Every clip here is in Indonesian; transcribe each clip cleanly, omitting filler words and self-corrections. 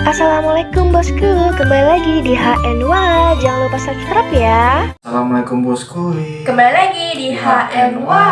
Assalamualaikum bosku, kembali lagi di HNWA. Jangan lupa subscribe ya. Assalamualaikum bosku. Kembali lagi di HNWA.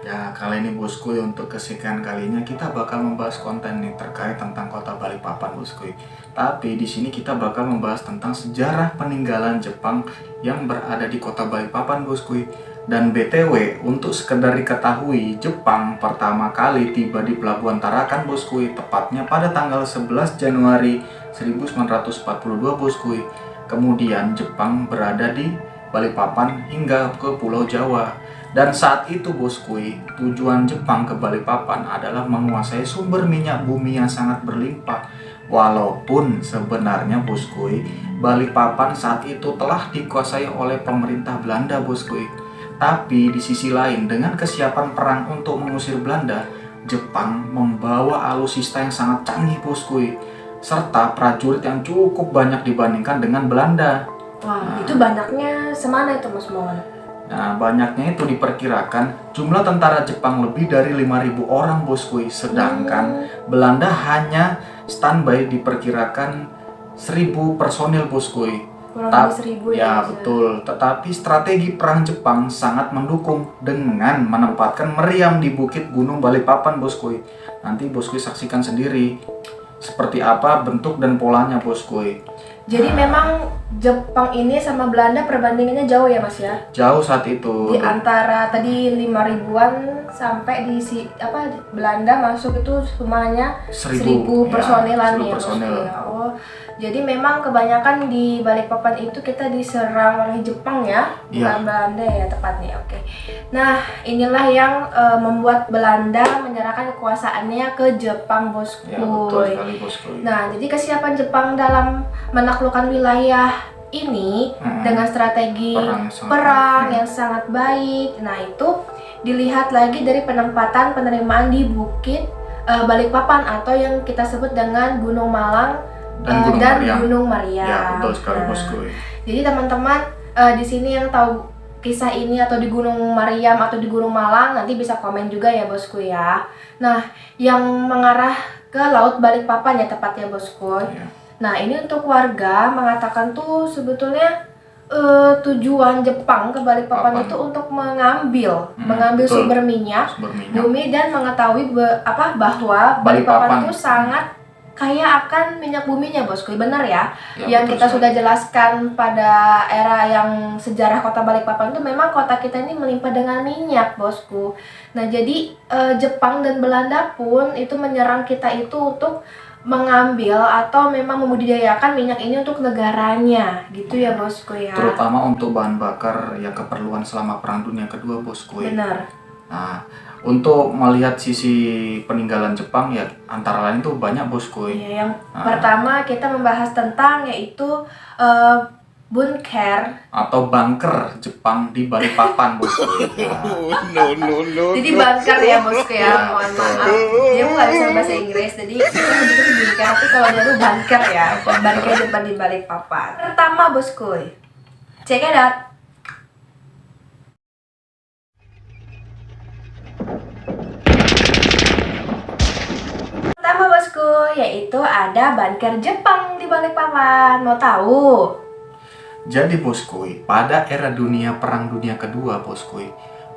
Ya, kali ini bosku, untuk kesekian kalinya kita bakal membahas konten nih terkait tentang kota Balikpapan bosku. Tapi di sini kita bakal membahas tentang sejarah peninggalan Jepang yang berada di kota Balikpapan bosku. Dan BTW, untuk sekedar diketahui, Jepang pertama kali tiba di Pelabuhan Tarakan bosku, tepatnya pada tanggal 11 Januari 1942 bosku. Kemudian Jepang berada di Balikpapan hingga ke Pulau Jawa. Dan saat itu bosku, tujuan Jepang ke Balikpapan adalah menguasai sumber minyak bumi yang sangat berlimpah. Walaupun sebenarnya bosku, Balikpapan saat itu telah dikuasai oleh pemerintah Belanda bosku. Tapi di sisi lain, dengan kesiapan perang untuk mengusir Belanda, Jepang membawa alutsista yang sangat canggih bosku, serta prajurit yang cukup banyak dibandingkan dengan Belanda. Wah, itu banyaknya semana itu Mas Mon? Nah, banyaknya itu diperkirakan jumlah tentara Jepang lebih dari 5.000 orang bosku, sedangkan Belanda hanya standby diperkirakan 1.000 personil bosku. Kurang lebih 1.000 ya betul, tetapi strategi perang Jepang sangat mendukung dengan menempatkan meriam di bukit Gunung Balikpapan bosku. Nanti bosku saksikan sendiri seperti apa bentuk dan polanya bosku. Jadi memang Jepang ini sama Belanda perbandingannya jauh ya Mas ya? Jauh saat itu. Di antara tadi 5.000-an sampai di Belanda masuk itu semuanya 1.000 personilan ya, personil. Ya. Oh, jadi memang kebanyakan di Balikpapan itu kita diserang oleh Jepang ya, bukan Belanda ya tepatnya. Oke. Nah, inilah yang membuat Belanda menyerahkan kekuasaannya ke Jepang bosku. Ya, betul sekali bosku. Nah, jadi kesiapan Jepang dalam menaklukkan wilayah ini dengan strategi perang yang sangat baik. Nah, itu dilihat lagi dari penempatan penerimaan di bukit Balikpapan atau yang kita sebut dengan Gunung Malang dan Gunung Maryam. Ya, betul sekali bosku. Jadi teman-teman di sini yang tahu kisah ini atau di Gunung Maryam atau di Gunung Malang nanti bisa komen juga ya bosku ya. Nah, yang mengarah ke Laut Balikpapan ya tepatnya bosku. Ya. Nah, ini untuk warga mengatakan tuh sebetulnya tujuan Jepang ke Balikpapan itu untuk mengambil sumber minyak bumi dan mengetahui bahwa Balikpapan itu sangat kaya akan minyak buminya bosku, benar ya? Yang kita sudah jelaskan pada era yang sejarah kota Balikpapan itu memang kota kita ini melimpah dengan minyak bosku. Nah, jadi Jepang dan Belanda pun itu menyerang kita itu untuk mengambil atau memang membudidayakan minyak ini untuk negaranya gitu ya bosku ya. Terutama untuk bahan bakar yang keperluan selama Perang Dunia Kedua bosku. Benar. Nah, untuk melihat sisi peninggalan Jepang ya antara lain tuh banyak bosku. Iya, yang pertama kita membahas tentang yaitu bunker atau bunker Jepang di Balikpapan bosku. No. Jadi bunker ya bosku ya, mohon maaf. Dia nggak bisa bahasa Inggris, jadi kita sebutnya bunker. Tapi kalau dia tuh bunker ya, bunker Jepang di Balikpapan. Pertama bosku, check it out. Pertama bosku, yaitu ada bunker Jepang di Balikpapan. Mau tahu? Jadi bosku, pada era Perang Dunia Kedua bosku,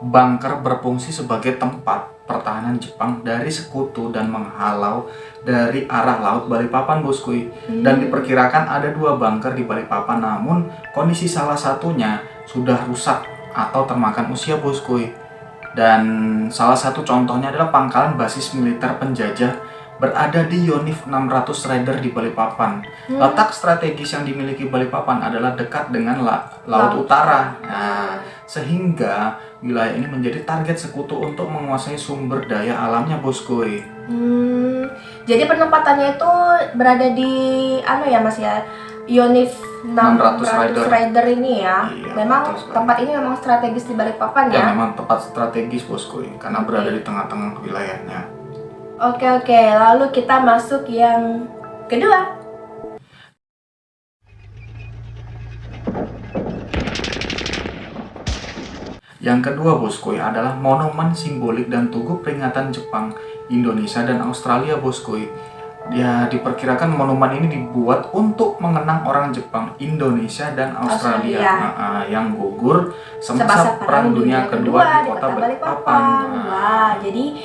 bunker berfungsi sebagai tempat pertahanan Jepang dari sekutu dan menghalau dari arah laut Balikpapan bosku. Dan diperkirakan ada 2 bunker di Balikpapan, namun kondisi salah satunya sudah rusak atau termakan usia bosku. Dan salah satu contohnya adalah pangkalan basis militer penjajah berada di Yonif 600 Raider di Balikpapan. Letak strategis yang dimiliki Balikpapan adalah dekat dengan Laut Utara. Nah, sehingga wilayah ini menjadi target sekutu untuk menguasai sumber daya alamnya bosku. Jadi penempatannya itu berada di Mas ya, Yonif 600 Raider ini ya. Iya, memang tempat ini memang strategis di Balikpapan ya. Ya, memang tempat strategis bosku karena berada di tengah-tengah wilayahnya. Oke, lalu kita masuk yang kedua. Yang kedua bosku adalah monumen simbolik dan tugu peringatan Jepang, Indonesia, dan Australia bosku. Ya, diperkirakan monumen ini dibuat untuk mengenang orang Jepang, Indonesia, dan Australia, yang gugur semasa Perang Dunia Kedua di kota Balikpapan. Wah, jadi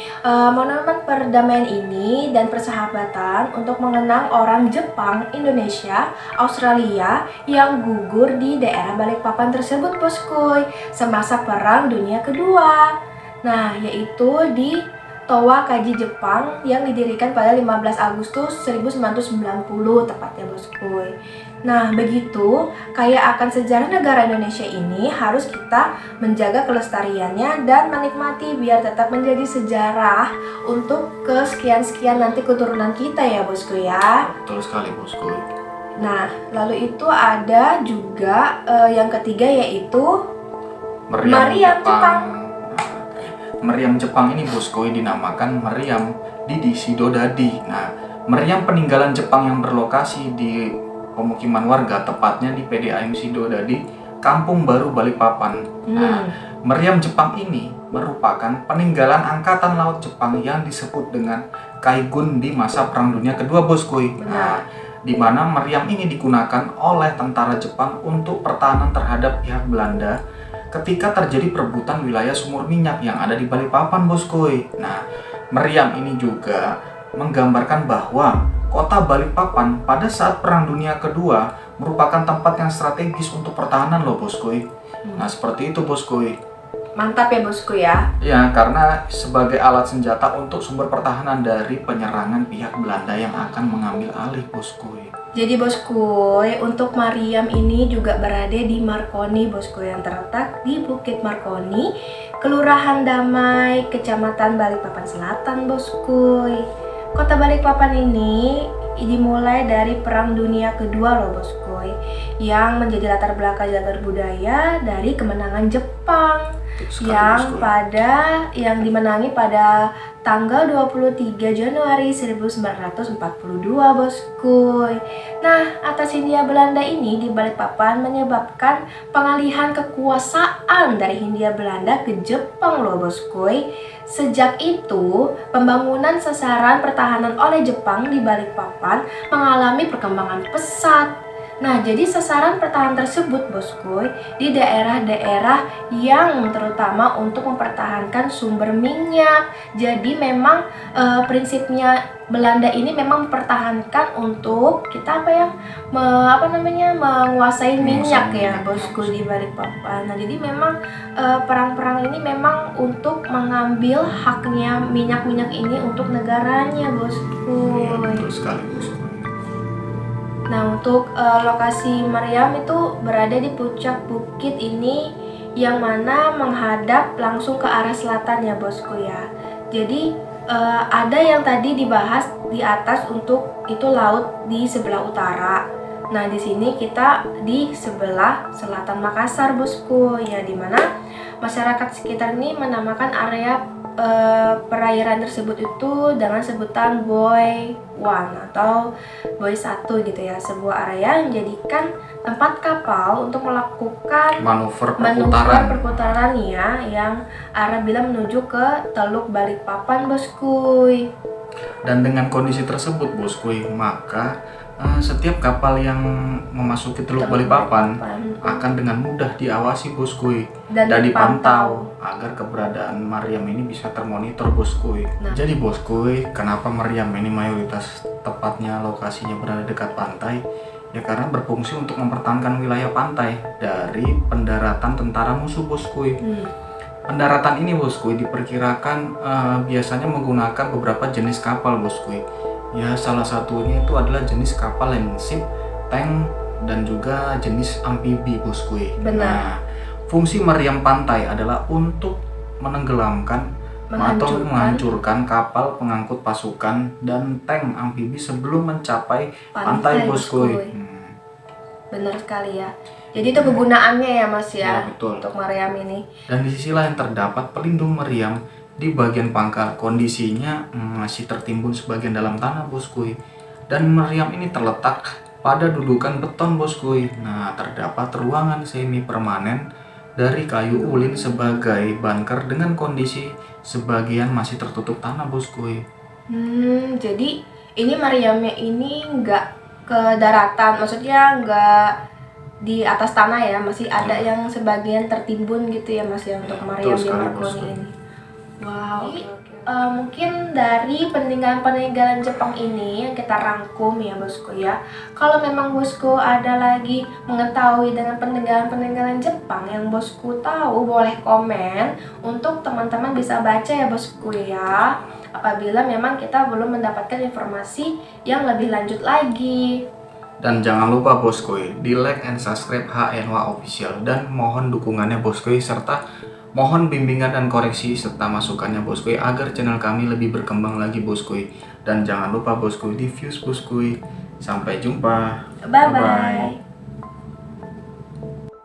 monumen perdamaian ini dan persahabatan untuk mengenang orang Jepang, Indonesia, Australia yang gugur di daerah Balikpapan tersebut, boskuy, semasa Perang Dunia Kedua. Nah, yaitu di Towa Kaji Jepang yang didirikan pada 15 Agustus 1990 tepatnya, boskuy. Nah, begitu kaya akan sejarah negara Indonesia ini harus kita menjaga kelestariannya dan menikmati biar tetap menjadi sejarah untuk kesekian-sekian nanti keturunan kita ya, bosku ya. Betul sekali, bosku. Nah, lalu itu ada juga yang ketiga yaitu Meriam Jepang. Meriam Jepang ini, bosku, dinamakan Meriam Didi Sidodadi. Nah, meriam peninggalan Jepang yang berlokasi di pemukiman warga, tepatnya di PDAM Sidodadi, Kampung Baru Balikpapan. Nah, meriam Jepang ini merupakan peninggalan angkatan laut Jepang yang disebut dengan Kaigun di masa Perang Dunia Kedua, bosku. Nah, di mana meriam ini digunakan oleh tentara Jepang untuk pertahanan terhadap pihak Belanda ketika terjadi perebutan wilayah sumur minyak yang ada di Balikpapan, bosku. Nah, meriam ini juga menggambarkan bahwa kota Balikpapan pada saat Perang Dunia Kedua merupakan tempat yang strategis untuk pertahanan loh, bosku. Nah, seperti itu, bosku. Mantap ya, bosku ya. Ya, karena sebagai alat senjata untuk sumber pertahanan dari penyerangan pihak Belanda yang akan mengambil alih, bosku. Jadi, bosku, untuk Meriam ini juga berada di Marconi, bosku, yang terletak di Bukit Marconi, Kelurahan Damai, Kecamatan Balikpapan Selatan, bosku. Kota Balikpapan ini dimulai dari Perang Dunia Kedua loh, bosku, yang menjadi latar belakang jagar budaya dari kemenangan Jepang yang dimenangi pada tanggal 23 Januari 1942, bosku. Nah, atas Hindia Belanda ini di Balikpapan menyebabkan pengalihan kekuasaan dari Hindia Belanda ke Jepang loh, bosku. Sejak itu, pembangunan sasaran pertahanan oleh Jepang di Balikpapan mengalami perkembangan pesat. Nah, jadi sasaran pertahanan tersebut, bosku, di daerah-daerah yang terutama untuk mempertahankan sumber minyak. Jadi memang prinsipnya Belanda ini memang mempertahankan untuk kita menguasai minyak ya, bosku, di Balikpapan. Nah, jadi memang perang-perang ini memang untuk mengambil haknya minyak-minyak ini untuk negaranya, bosku. Iya, betul sekali, bosku. Nah, untuk lokasi Meriam itu berada di puncak bukit ini yang mana menghadap langsung ke arah selatan ya, bosku ya. Jadi ada yang tadi dibahas di atas untuk itu laut di sebelah utara. Nah, di sini kita di sebelah selatan Makassar, bosku, ya, di mana masyarakat sekitar ini menamakan area perairan tersebut itu dengan sebutan Boy 1 atau Boy 1 gitu ya, sebuah area yang dijadikan tempat kapal untuk melakukan manuver perputaran ya, yang arah bila menuju ke Teluk Balikpapan, bosku. Dan dengan kondisi tersebut, bosku, maka setiap kapal yang memasuki Teluk Balikpapan akan dengan mudah diawasi, bosku, dan dipantau agar keberadaan Meriam ini bisa termonitor, bosku. Nah, jadi, bosku, kenapa Meriam ini mayoritas tepatnya lokasinya berada dekat pantai? Ya, karena berfungsi untuk mempertahankan wilayah pantai dari pendaratan tentara musuh, bosku. Pendaratan ini, bosku, diperkirakan biasanya menggunakan beberapa jenis kapal, bosku. Ya, salah satunya itu adalah jenis kapal landship, tank, dan juga jenis amfibi, bosku. Benar. Nah, fungsi meriam pantai adalah untuk menenggelamkan atau menghancurkan kapal pengangkut pasukan dan tank amfibi sebelum mencapai pantai, bosku. Benar sekali ya. Jadi itu kegunaannya ya, Mas ya, betul. Untuk meriam ini. Dan di sisi lain terdapat pelindung meriam di bagian pangkal, kondisinya masih tertimbun sebagian dalam tanah, bosku. Dan meriam ini terletak pada dudukan beton, bosku. Nah, terdapat ruangan semi permanen dari kayu ulin sebagai bunker dengan kondisi sebagian masih tertutup tanah, bosku. Jadi ini meriamnya ini nggak ke daratan, maksudnya nggak di atas tanah ya, masih ada yang sebagian tertimbun gitu ya Mas ya, untuk meriam di Marconi ini. Wow. Mungkin dari peninggalan-peninggalan Jepang ini yang kita rangkum ya bosku ya. Kalau memang bosku ada lagi mengetahui dengan peninggalan-peninggalan Jepang yang bosku tahu, boleh komen untuk teman-teman bisa baca ya bosku ya. Apabila memang kita belum mendapatkan informasi yang lebih lanjut lagi. Dan jangan lupa bosku, di like and subscribe HNWA Official, dan mohon dukungannya bosku, serta mohon bimbingan dan koreksi serta masukannya bosku, agar channel kami lebih berkembang lagi bosku. Dan jangan lupa bosku, di views bosku. Sampai jumpa. Bye bye.